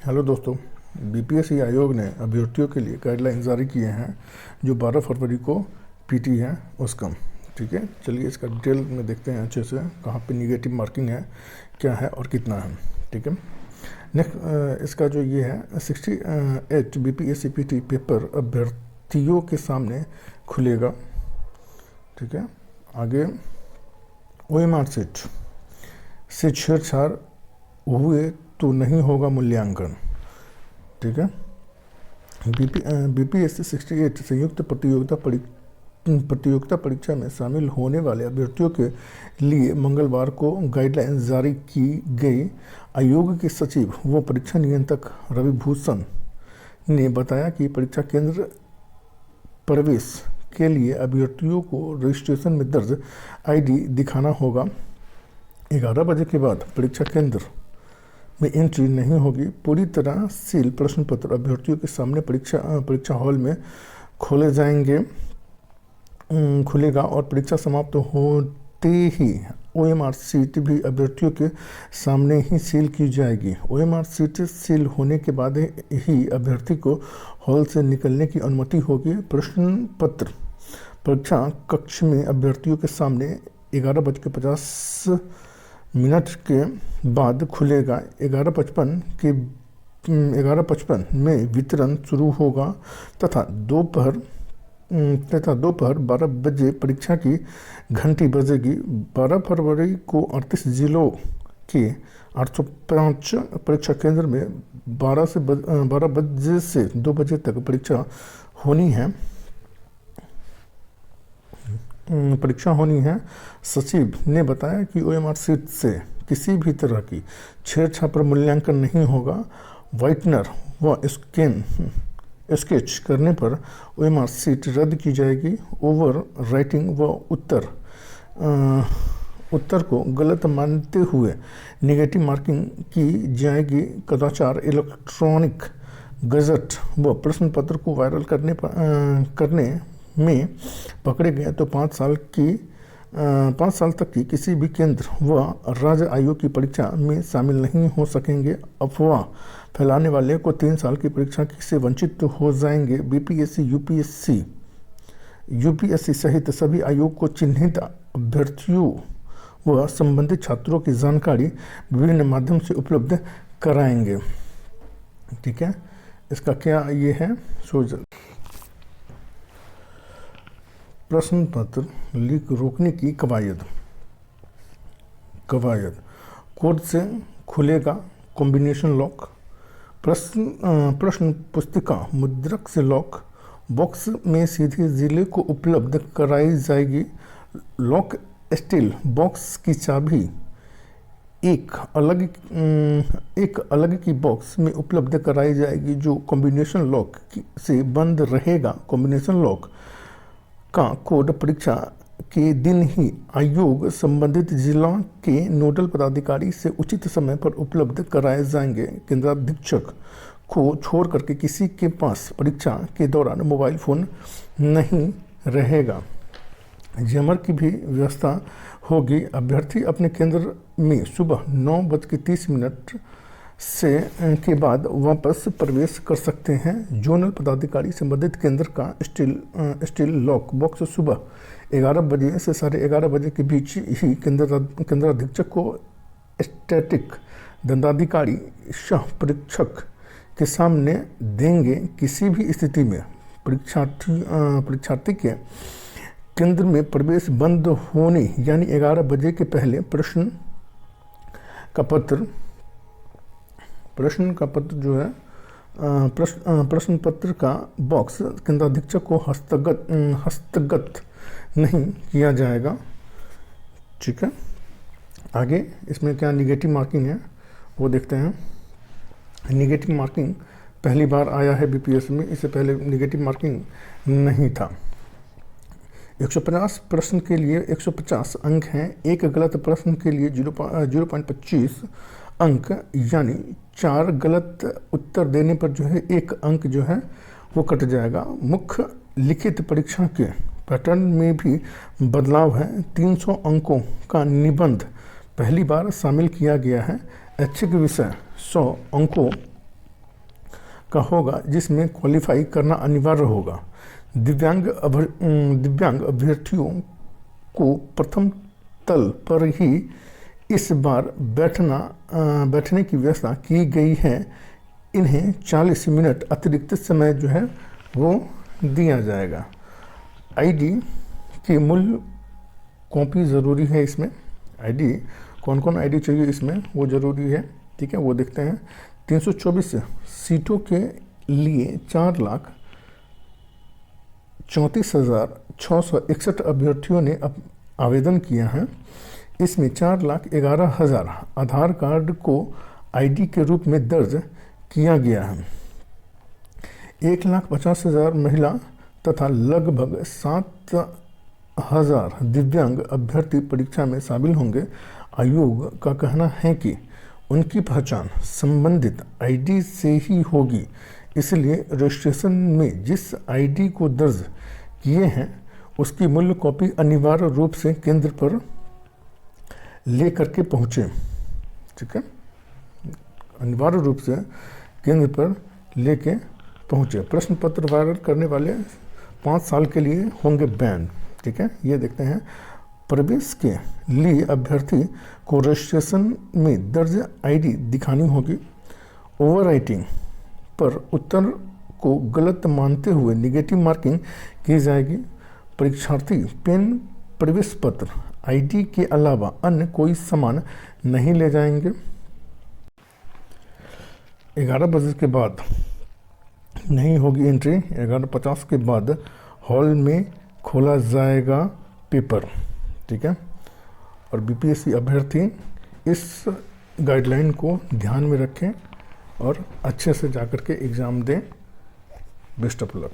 Hello दोस्तों, BPSC आयोग ने अभ्यर्थियों के लिए गाइडलाइन जारी किए हैं जो 12 फरवरी को पीटी है उसका। ठीक है, चलिए इसका डिटेल में देखते हैं अच्छे से, कहाँ पे निगेटिव मार्किंग है, क्या है और कितना है। ठीक है, नेक्स्ट इसका जो ये है 68 बीपीएससी पीटी पेपर अभ्यर्थियों के सामने खुलेगा। ठीक है, आगे ओएमआर सीट से छेड़छाड़ हुए तो नहीं होगा मूल्यांकन। ठीक है, बीपीएससी 68 संयुक्त प्रतियोगिता परीक्षा में शामिल होने वाले अभ्यर्थियों के लिए मंगलवार को गाइडलाइन जारी की गई। आयोग के सचिव व परीक्षा नियंत्रक रवि भूषण ने बताया कि परीक्षा केंद्र प्रवेश के लिए अभ्यर्थियों को रजिस्ट्रेशन में दर्ज आईडी दिखाना होगा। 11 बजे के बाद परीक्षा केंद्र में एंट्री नहीं होगी। पूरी तरह सील प्रश्न पत्र अभ्यर्थियों के सामने परीक्षा हॉल में खुलेगा और परीक्षा समाप्त होते ही ओएमआर सीट भी अभ्यर्थियों के सामने ही सील की जाएगी। ओएमआर सीट सील होने के बाद ही अभ्यर्थी को हॉल से निकलने की अनुमति होगी। प्रश्न पत्र परीक्षा कक्ष में अभ्यर्थियों के सामने 11:50 के बाद खुलेगा। 11:55 में वितरण शुरू होगा तथा दोपहर 12 बजे परीक्षा की घंटी बजेगी। 12 फरवरी को 38 जिलों के 805 परीक्षा केंद्र में 12 बजे से 2 बजे तक परीक्षा होनी है। सचिव ने बताया कि ओएमआर सीट से किसी भी तरह की छेड़छाड़ पर मूल्यांकन नहीं होगा। व्हाइटनर व स्केच करने पर ओएमआर सीट रद्द की जाएगी। ओवर राइटिंग व उत्तर को गलत मानते हुए निगेटिव मार्किंग की जाएगी। कदाचार, इलेक्ट्रॉनिक गजट व प्रश्न पत्र को वायरल करने में पकड़े गए तो 5 साल तक की किसी भी केंद्र व राज्य आयोग की परीक्षा में शामिल नहीं हो सकेंगे। अफवाह फैलाने वाले को 3 साल की परीक्षा से वंचित हो जाएंगे। बीपीएससी यूपीएससी सहित सभी आयोग को चिन्हित अभ्यर्थियों व संबंधित छात्रों की जानकारी विभिन्न माध्यम से उपलब्ध कराएंगे। ठीक है, इसका क्या ये है प्रश्न पत्र लीक रोकने की कवायद। कोड से खुलेगा कॉम्बिनेशन लॉक। प्रश्न पुस्तिका मुद्रक से लॉक बॉक्स में सीधे जिले को उपलब्ध कराई जाएगी। लॉक स्टील बॉक्स की चाबी एक अलग की बॉक्स में उपलब्ध कराई जाएगी जो कॉम्बिनेशन लॉक से बंद रहेगा। कॉम्बिनेशन लॉक का कोड परीक्षा के दिन ही आयोग संबंधित जिला के नोडल पदाधिकारी से उचित समय पर उपलब्ध कराए जाएंगे। केंद्राधीक्षक को छोड़ करके किसी के पास परीक्षा के दौरान मोबाइल फ़ोन नहीं रहेगा। जैमर की भी व्यवस्था होगी। अभ्यर्थी अपने केंद्र में सुबह 9:30 के बाद वापस प्रवेश कर सकते हैं। जोनल पदाधिकारी संबंधित केंद्र का स्टील लॉक बॉक्स सुबह 11 बजे से 11:30 बजे के बीच ही केंद्राधीक्षक को स्टैटिक दंडाधिकारी सह परीक्षक के सामने देंगे। किसी भी स्थिति में परीक्षार्थी के केंद्र में प्रवेश बंद होने यानी 11 बजे के पहले प्रश्न का पत्र जो है प्रश्न पत्र का बॉक्स केंद्राधीक्षक को हस्तगत नहीं किया जाएगा। ठीक है, आगे इसमें क्या निगेटिव मार्किंग है वो देखते हैं। निगेटिव मार्किंग पहली बार आया है बीपीएससी में, इससे पहले निगेटिव मार्किंग नहीं था। 150 प्रश्न के लिए 150 अंक हैं। एक गलत प्रश्न के लिए 0.25 अंक यानी 4 गलत उत्तर देने पर जो है 1 अंक जो है वो कट जाएगा। मुख्य लिखित परीक्षा के पैटर्न में भी बदलाव है। 300 अंकों का निबंध पहली बार शामिल किया गया है। ऐच्छिक विषय 100 अंकों का होगा जिसमें क्वालिफाई करना अनिवार्य होगा। दिव्यांग अभ्यर्थियों को प्रथम तल पर ही इस बार बैठने की व्यवस्था की गई है। इन्हें 40 मिनट अतिरिक्त समय जो है वो दिया जाएगा। आईडी की मूल कॉपी ज़रूरी है इसमें। आईडी कौन कौन आईडी चाहिए इसमें वो ज़रूरी है, ठीक है, वो देखते हैं। 324 सीटों के लिए 4,34,661 अभ्यर्थियों ने आवेदन किया है। इसमें 4,11,000 आधार कार्ड को आईडी के रूप में दर्ज किया गया है। 1,50,000 महिला तथा लगभग 7,000 दिव्यांग अभ्यर्थी परीक्षा में शामिल होंगे। आयोग का कहना है कि उनकी पहचान संबंधित आईडी से ही होगी, इसलिए रजिस्ट्रेशन में जिस आईडी को दर्ज किए हैं उसकी मूल कॉपी अनिवार्य रूप से केंद्र पर ले करके पहुँचे, ठीक है, अनिवार्य रूप से केंद्र पर लेके पहुँचे। प्रश्न पत्र वायरल करने वाले 5 साल के लिए होंगे बैन, ठीक है। ये देखते हैं। प्रवेश के लिए अभ्यर्थी को रजिस्ट्रेशन में दर्ज आईडी दिखानी होगी। ओवरराइटिंग पर उत्तर को गलत मानते हुए नेगेटिव मार्किंग की जाएगी। परीक्षार्थी पेन, प्रवेश पत्र, आईडी के अलावा अन्य कोई सामान नहीं ले जाएंगे। 11 बजे के बाद नहीं होगी एंट्री। 11:50 के बाद हॉल में खोला जाएगा पेपर, ठीक है। और बीपीएससी अभ्यर्थी इस गाइडलाइन को ध्यान में रखें और अच्छे से जाकर के एग्ज़ाम दें। Best of luck.